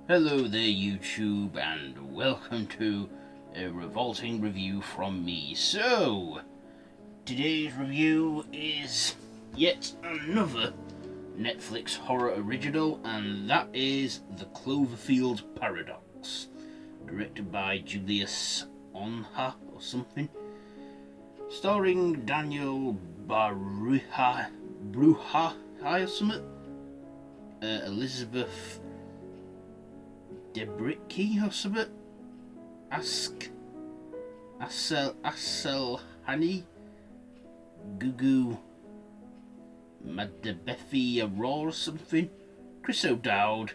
Hello there YouTube, and welcome to a revolting review from me. So, today's review is yet another Netflix horror original, and that is The Cloverfield Paradox, directed by Julius Onha or something, starring Daniel Bruja or something, Elizabeth Debicki or something, Hani, Gugu Madabethi Aurora or something, Chris O'Dowd,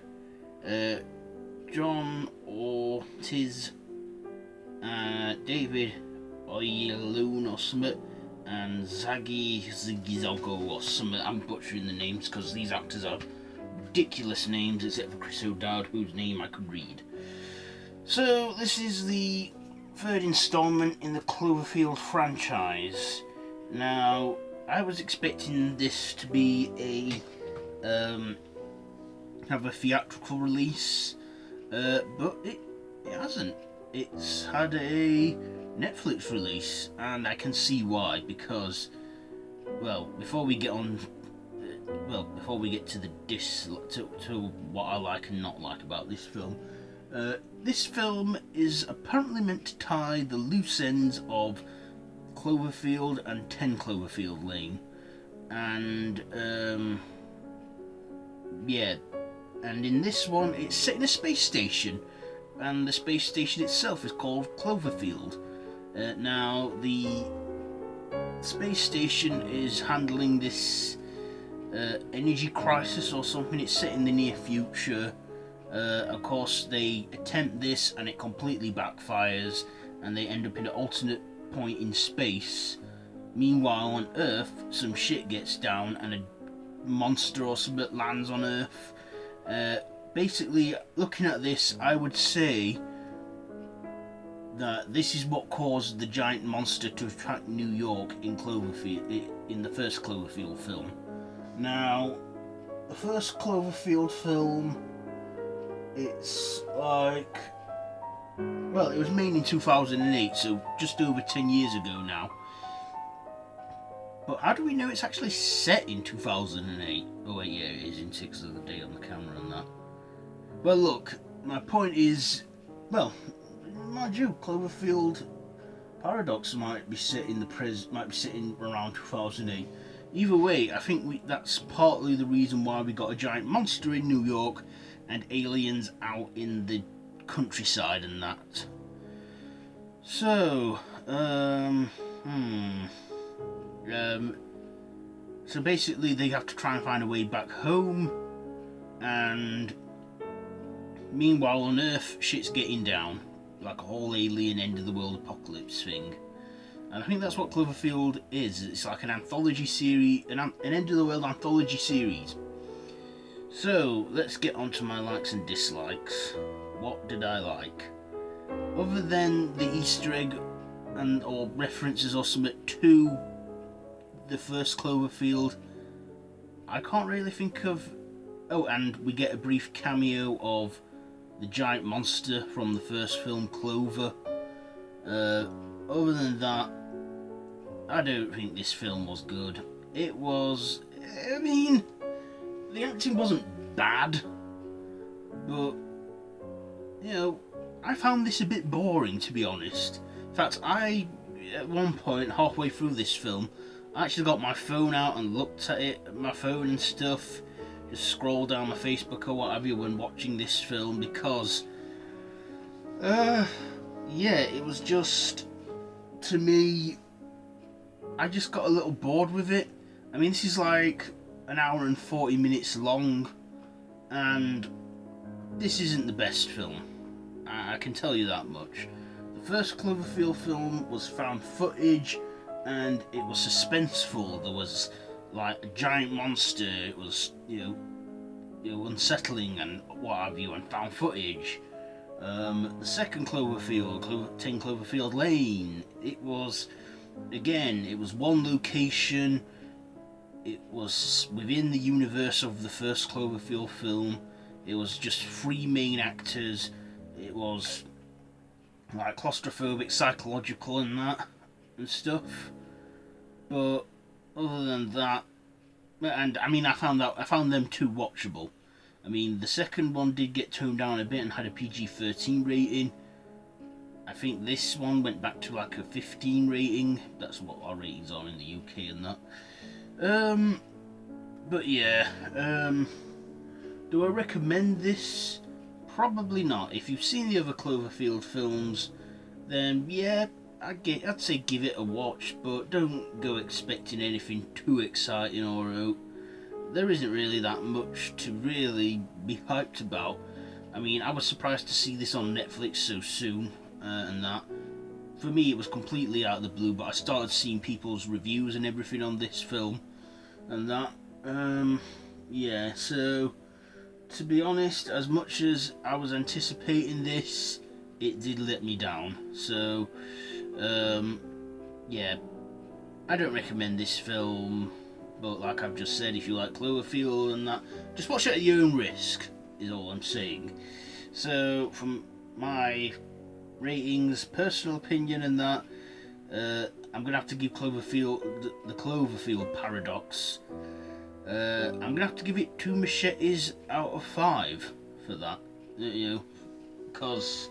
John Ortiz, David Oyeloon or something, and Zagi Zigizogo or something. I'm butchering the names because these actors are ridiculous names, except for Chris O'Dowd, whose name I could read. So this is the third installment in the Cloverfield franchise. Now, I was expecting this to be have a theatrical release, but it hasn't. It's had a Netflix release, and I can see why, because, well, before we get to the to what I like and not like about this film, this film is apparently meant to tie the loose ends of Cloverfield and 10 Cloverfield Lane, and and in this one it's set in a space station, and the space station itself is called Cloverfield. Now the space station is handling this energy crisis or something. It's set in the near future. Of course, they attempt this and it completely backfires, and they end up in an alternate point in space. Meanwhile, on Earth, some shit gets down and a monster or something lands on Earth. Basically, looking at this, I would say that this is what caused the giant monster to attack New York in Cloverfield, in the first Cloverfield film. Now, the first Cloverfield film, it's like, well, it was made in 2008, so just over 10 years ago now. But how do we know it's actually set in 2008? Oh wait, yeah, it is in 6 of the day on the camera and that. Well, look, my point is, well, mind you, Cloverfield Paradox might be set in around 2008. Either way, I think that's partly the reason why we got a giant monster in New York and aliens out in the countryside and that. So, so basically they have to try and find a way back home, and meanwhile on Earth shit's getting down, like a whole alien end of the world apocalypse thing. And I think that's what Cloverfield is. It's like an anthology series, an end of the world anthology series. So let's get on to my likes and dislikes. What did I like? Other than the Easter egg or references or something to the first Cloverfield, I can't really think of. Oh, and we get a brief cameo of the giant monster from the first film, Clover. Other than that, I don't think this film was good. It was, I mean, the acting wasn't bad, but, you know, I found this a bit boring, to be honest. In fact, at one point, halfway through this film, I actually got my phone out and looked at it, my phone and stuff, just scrolled down my Facebook or what have you when watching this film, because, yeah, it was just, to me, I just got a little bored with it. I mean, this is like an hour and 40 minutes long, and this isn't the best film. I can tell you that much. The first Cloverfield film was found footage, and it was suspenseful. There was like a giant monster. It was, you know, unsettling and what have you, and found footage. The second Cloverfield, 10 Cloverfield Lane, it was, again, it was one location. It was within the universe of the first Cloverfield film. It was just 3 main actors. It was like claustrophobic, psychological and that and stuff. But other than that, and I mean, I found them too watchable. I mean, the second one did get toned down a bit and had a PG-13 rating. I think this one went back to like a 15 rating. That's what our ratings are in the UK and that. But yeah, do I recommend this? Probably not. If you've seen the other Cloverfield films, then yeah, I'd say give it a watch, but don't go expecting anything too exciting or there isn't really that much to really be hyped about. I mean, I was surprised to see this on Netflix so soon, and that. For me, it was completely out of the blue, but I started seeing people's reviews and everything on this film, and that. Yeah, so, to be honest, as much as I was anticipating this, it did let me down. So, yeah, I don't recommend this film, but like I've just said, if you like Cloverfield and that, just watch it at your own risk, is all I'm saying. So, from my ratings, personal opinion and that, I'm going to have to give Cloverfield, the Cloverfield Paradox, I'm going to have to give it 2 machetes out of 5 for that, you know, because,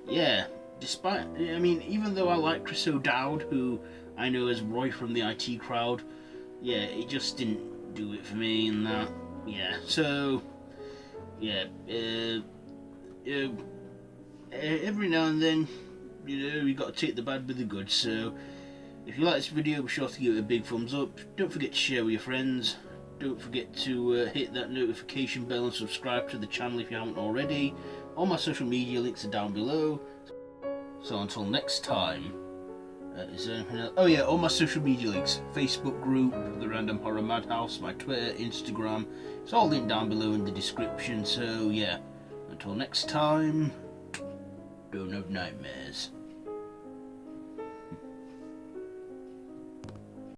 yeah, despite, I mean, even though I like Chris O'Dowd, who I know as Roy from the IT Crowd, yeah, it just didn't do it for me and that, yeah, so, yeah, every now and then, you know, you got to take the bad with the good. So if you like this video, be sure to give it a big thumbs up. Don't forget to share with your friends. Don't forget to hit that notification bell and subscribe to the channel if you haven't already. All my social media links are down below. So until next time, is there anything else? Oh yeah, all my social media links, Facebook group, The Random Horror Madhouse, my Twitter, Instagram, it's all linked down below in the description. So yeah, until next time, don't have nightmares.